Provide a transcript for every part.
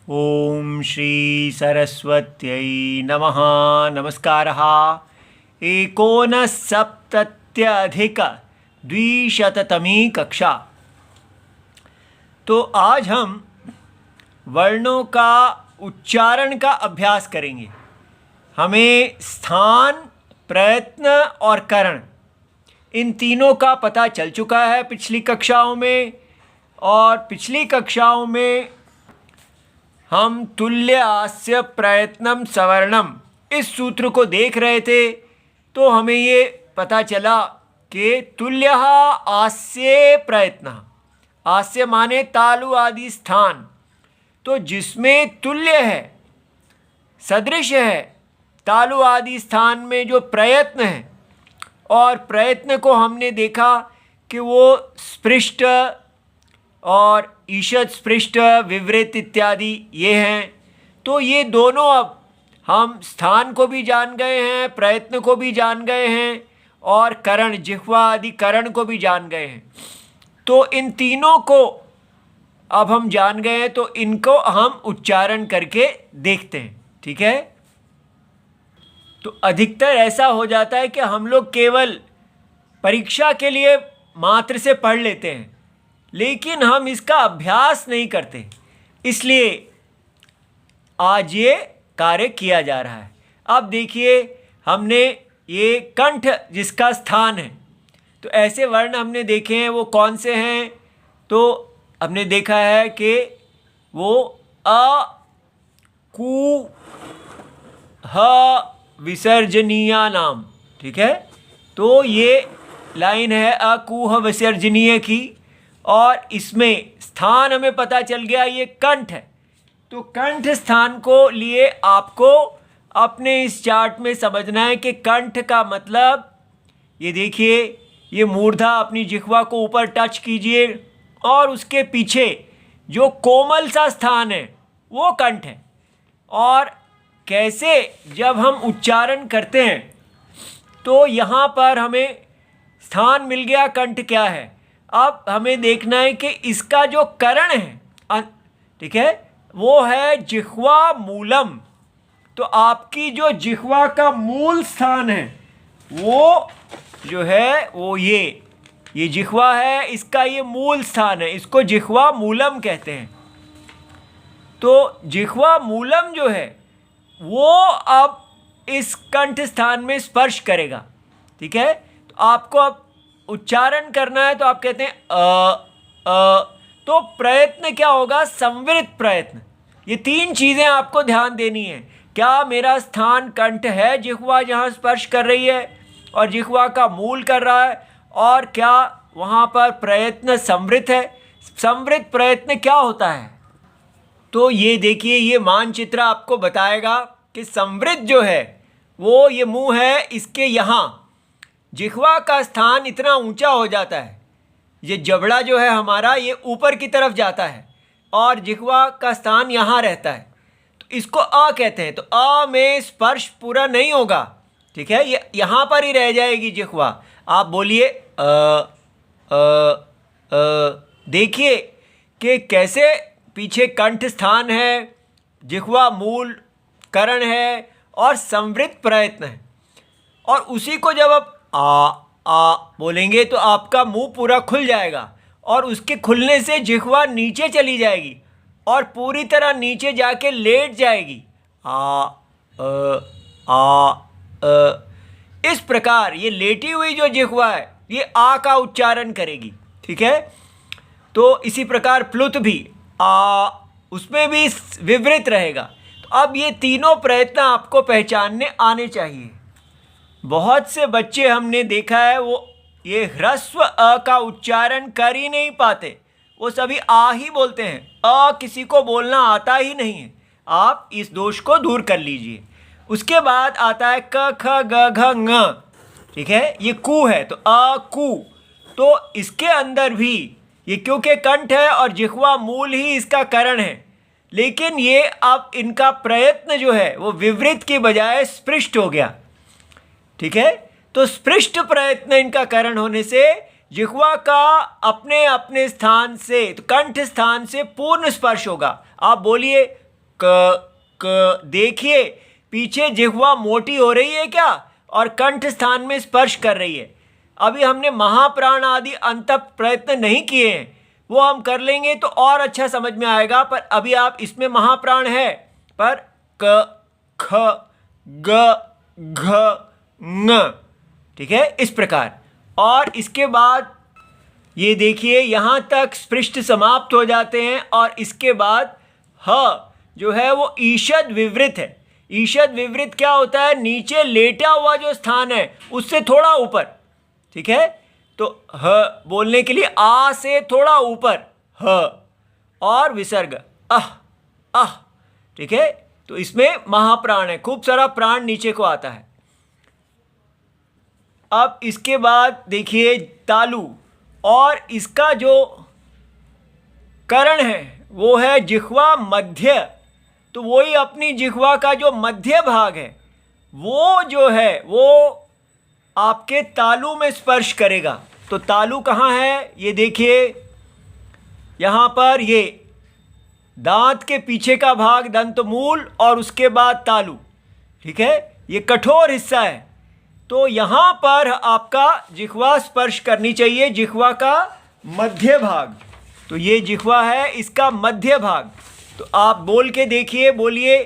ओम श्री सरस्वत्यै नमः। नमस्कारः। एकोनसप्तत्यधिक-द्विशततमी कक्षा। तो आज हम वर्णों का उच्चारण का अभ्यास करेंगे। हमें स्थान, प्रयत्न और करण, इन तीनों का पता चल चुका है पिछली कक्षाओं में। और पिछली कक्षाओं में हम तुल्यास्य प्रयत्नम सवर्णम इस सूत्र को देख रहे थे। तो हमें ये पता चला कि तुल्यः आस्य प्रयत्नः, आस्य माने तालु आदि स्थान, तो जिसमें तुल्य है, सदृश है तालु आदि स्थान में जो प्रयत्न है, और प्रयत्न को हमने देखा कि वो स्पृष्ट और ईषद स्पृष्ट, विवृत इत्यादि ये हैं। तो ये दोनों अब हम स्थान को भी जान गए हैं, प्रयत्न को भी जान गए हैं, और करण, जिह्वा आदि करण को भी जान गए हैं। तो इन तीनों को अब हम जान गए हैं, तो इनको हम उच्चारण करके देखते हैं। ठीक है। तो अधिकतर ऐसा हो जाता है कि हम लोग केवल परीक्षा के लिए मात्र से पढ़ लेते हैं, लेकिन हम इसका अभ्यास नहीं करते। इसलिए आज ये कार्य किया जा रहा है। अब देखिए, हमने ये कंठ जिसका स्थान है, तो ऐसे वर्ण हमने देखे हैं। वो कौन से हैं? तो हमने देखा है कि वो अ, कु, ह विसर्जनीय नाम। ठीक है। तो ये लाइन है अकुह विसर्जनीय की, और इसमें स्थान हमें पता चल गया, ये कंठ है। तो कंठ स्थान को लिए आपको अपने इस चार्ट में समझना है कि कंठ का मतलब, ये देखिए, ये मूर्धा अपनी जिह्वा को ऊपर टच कीजिए, और उसके पीछे जो कोमल सा स्थान है वो कंठ है। और कैसे जब हम उच्चारण करते हैं, तो यहाँ पर हमें स्थान मिल गया, कंठ क्या है। अब हमें देखना है कि इसका जो करण है, ठीक है, वो है जिह्वा मूलम। तो आपकी जो जिह्वा का मूल स्थान है, वो जो है वो ये जिह्वा है, इसका ये मूल स्थान है, इसको जिह्वा मूलम कहते हैं। तो जिह्वा मूलम जो है वो अब इस कंठ स्थान में स्पर्श करेगा। ठीक है। तो आपको अब उच्चारण करना है, तो आप कहते हैं तो प्रयत्न क्या होगा? संवृत प्रयत्न। ये तीन चीज़ें आपको ध्यान देनी है। क्या मेरा स्थान कंठ है, जिह्वा जहाँ स्पर्श कर रही है और जिह्वा का मूल कर रहा है, और क्या वहाँ पर प्रयत्न संवृत है? संवृत प्रयत्न क्या होता है? तो ये देखिए, ये मानचित्र आपको बताएगा कि संवृत जो है वो ये मुंह है, इसके यहाँ जिह्वा का स्थान इतना ऊंचा हो जाता है, ये जबड़ा जो है हमारा ये ऊपर की तरफ जाता है, और जिह्वा का स्थान यहाँ रहता है। तो इसको अ कहते हैं। तो अ में स्पर्श पूरा नहीं होगा। ठीक है। ये यहाँ पर ही रह जाएगी जिह्वा। आप बोलिए देखिए कि कैसे पीछे कंठ स्थान है, जिह्वा मूल करण है, और संवृत प्रयत्न है। और उसी को जब आप आ बोलेंगे तो आपका मुंह पूरा खुल जाएगा, और उसके खुलने से जिह्वा नीचे चली जाएगी और पूरी तरह नीचे जाके लेट जाएगी। इस प्रकार ये लेटी हुई जो जिह्वा है, ये आ का उच्चारण करेगी। ठीक है। तो इसी प्रकार प्लुत भी उसमें भी विवृत रहेगा। तो अब ये तीनों प्रयत्न आपको पहचानने आने चाहिए। बहुत से बच्चे हमने देखा है, वो ये ह्रस्व अ का उच्चारण कर ही नहीं पाते, वो सभी आ ही बोलते हैं। अ किसी को बोलना आता ही नहीं है। आप इस दोष को दूर कर लीजिए। उसके बाद आता है क ख ग घ ङ। ठीक है। ये कु है, तो अ कु। तो इसके अंदर भी ये क्योंकि कंठ है और जिह्वा मूल ही इसका करण है, लेकिन ये अब इनका प्रयत्न जो है वो विवृत की बजाय स्पृष्ट हो गया। ठीक है। तो स्पृष्ट प्रयत्न इनका करण होने से जिह्वा का अपने अपने स्थान से, तो कंठ स्थान से पूर्ण स्पर्श होगा। आप बोलिए क। देखिए पीछे जिह्वा मोटी हो रही है क्या, और कंठ स्थान में स्पर्श कर रही है। अभी हमने महाप्राण आदि अंतप प्रयत्न नहीं किए हैं, वो हम कर लेंगे तो और अच्छा समझ में आएगा। पर अभी आप इसमें महाप्राण है, पर क ख ग घ ङ, ठीक है, इस प्रकार। और इसके बाद ये देखिए यहाँ तक स्पृष्ट समाप्त हो जाते हैं, और इसके बाद ह जो है वो ईषद विवृत है। ईषद विवृत क्या होता है, नीचे लेटा हुआ जो स्थान है उससे थोड़ा ऊपर, ठीक है। तो ह बोलने के लिए आ से थोड़ा ऊपर ह, और विसर्ग अह अह, ठीक है। तो इसमें महाप्राण है, खूब सारा प्राण नीचे को आता है। अब इसके बाद देखिए तालु, और इसका जो करण है वो है जिह्वा मध्य। तो वही अपनी जिह्वा का जो मध्य भाग है वो जो है वो आपके तालु में स्पर्श करेगा। तो तालु कहाँ है, ये देखिए यहाँ पर, ये दांत के पीछे का भाग दंत मूल और उसके बाद तालु, ठीक है, ये कठोर हिस्सा है। तो यहाँ पर आपका जिह्वा स्पर्श करनी चाहिए, जिह्वा का मध्य भाग। तो ये जिह्वा है, इसका मध्य भाग। तो आप बोल के देखिए, बोलिए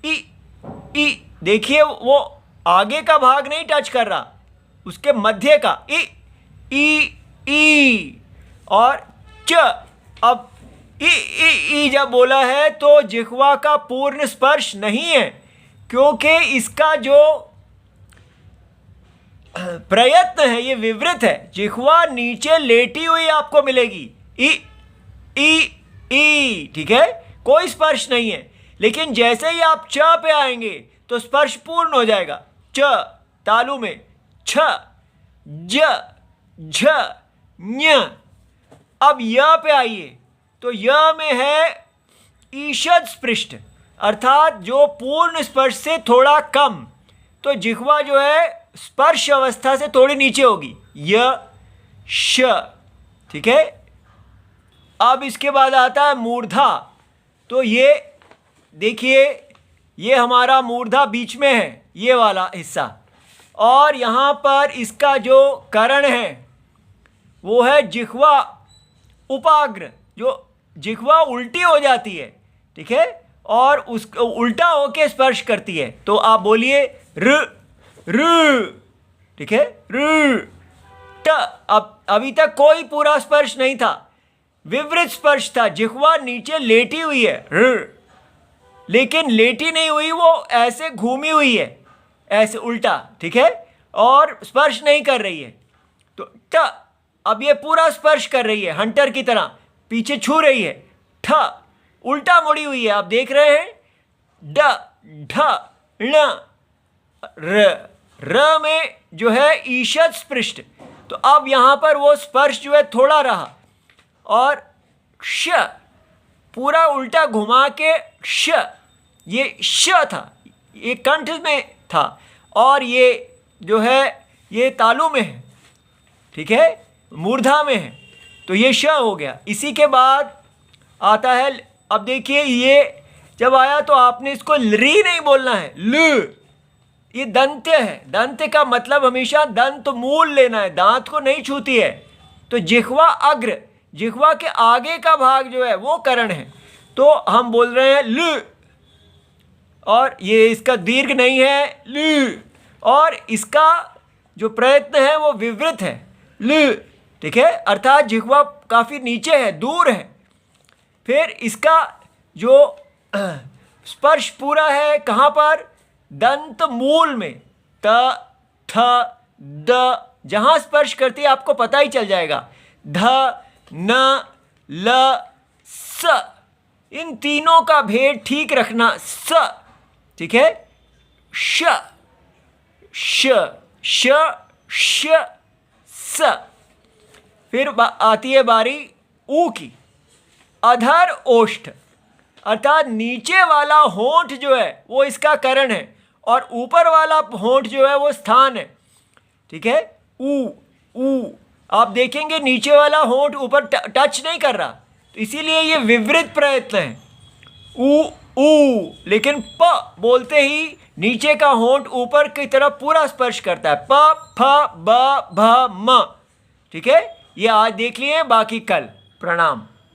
ई ई, देखिए वो आगे का भाग नहीं टच कर रहा, उसके मध्य का ई ई ई, और च। अब ई ई ई जब बोला है तो जिह्वा का पूर्ण स्पर्श नहीं है, क्योंकि इसका जो प्रयत्न है ये विवृत है। जिह्वा नीचे लेटी हुई आपको मिलेगी, ई ई ई, ठीक है, कोई स्पर्श नहीं है। लेकिन जैसे ही आप च पे आएंगे तो स्पर्श पूर्ण हो जाएगा। च तालु में, छ ज झ ञ। अब य पे आइए, तो य में है ईषद स्पृष्ट, अर्थात जो पूर्ण स्पर्श से थोड़ा कम। तो जिह्वा जो है स्पर्श अवस्था से थोड़ी नीचे होगी, य श, ठीक है। अब इसके बाद आता है मूर्धा। तो ये देखिए, ये हमारा मूर्धा बीच में है, ये वाला हिस्सा, और यहाँ पर इसका जो करण है वो है जिह्वा उपाग्र। जो जिह्वा उल्टी हो जाती है, ठीक है, और उस उल्टा होके स्पर्श करती है। तो आप बोलिए र र, ठीक है, र ट। अब अभी तक कोई पूरा स्पर्श नहीं था, विवृत स्पर्श था, जिह्वा नीचे लेटी हुई है र, लेकिन लेटी नहीं हुई, वो ऐसे घूमी हुई है, ऐसे उल्टा, ठीक है, और स्पर्श नहीं कर रही है। तो ट, अब ये पूरा स्पर्श कर रही है, हंटर की तरह पीछे छू रही है। ठ उल्टा मुड़ी हुई है, आप देख रहे हैं। ड ढ ण र, र में जो है ईषद स्पृष्ट। तो अब यहाँ पर वो स्पर्श जो है थोड़ा रहा, और श पूरा उल्टा घुमा के श, ये श था, ये कंठ में था, और ये जो है ये तालु में है, ठीक है, मूर्धा में है। तो ये श हो गया। इसी के बाद आता है, अब देखिए ये जब आया तो आपने इसको री नहीं बोलना है, ल। ये दंत्य है, दंत्य का मतलब हमेशा दंत मूल लेना है, दांत को नहीं छूती है। तो जिह्वा अग्र, जिह्वा के आगे का भाग जो है वो करण है। तो हम बोल रहे हैं ल, और ये इसका दीर्घ नहीं है ल, और इसका जो प्रयत्न है वो विवृत है ल, ठीक है, अर्थात जिह्वा काफ़ी नीचे है, दूर है। फिर इसका जो स्पर्श पूरा है कहाँ पर, दंत मूल में, त थ द, जहाँ स्पर्श करती है आपको पता ही चल जाएगा। ध न ल स, इन तीनों का भेद ठीक रखना। स, ठीक है, श श श श स। फिर आती है बारी ऊ की। अधर ओष्ठ, अर्थात नीचे वाला होंठ जो है वो इसका करण है, और ऊपर वाला होंठ जो है वो स्थान है, ठीक है। ऊ ऊ, आप देखेंगे नीचे वाला होंठ ऊपर टच नहीं कर रहा, तो इसीलिए ये विवृत प्रयत्न है। ऊ ऊ, लेकिन प बोलते ही नीचे का होंठ ऊपर की तरफ पूरा स्पर्श करता है। प फ ब भ म। ठीक है, ये आज देख लिए, बाकी कल। प्रणाम।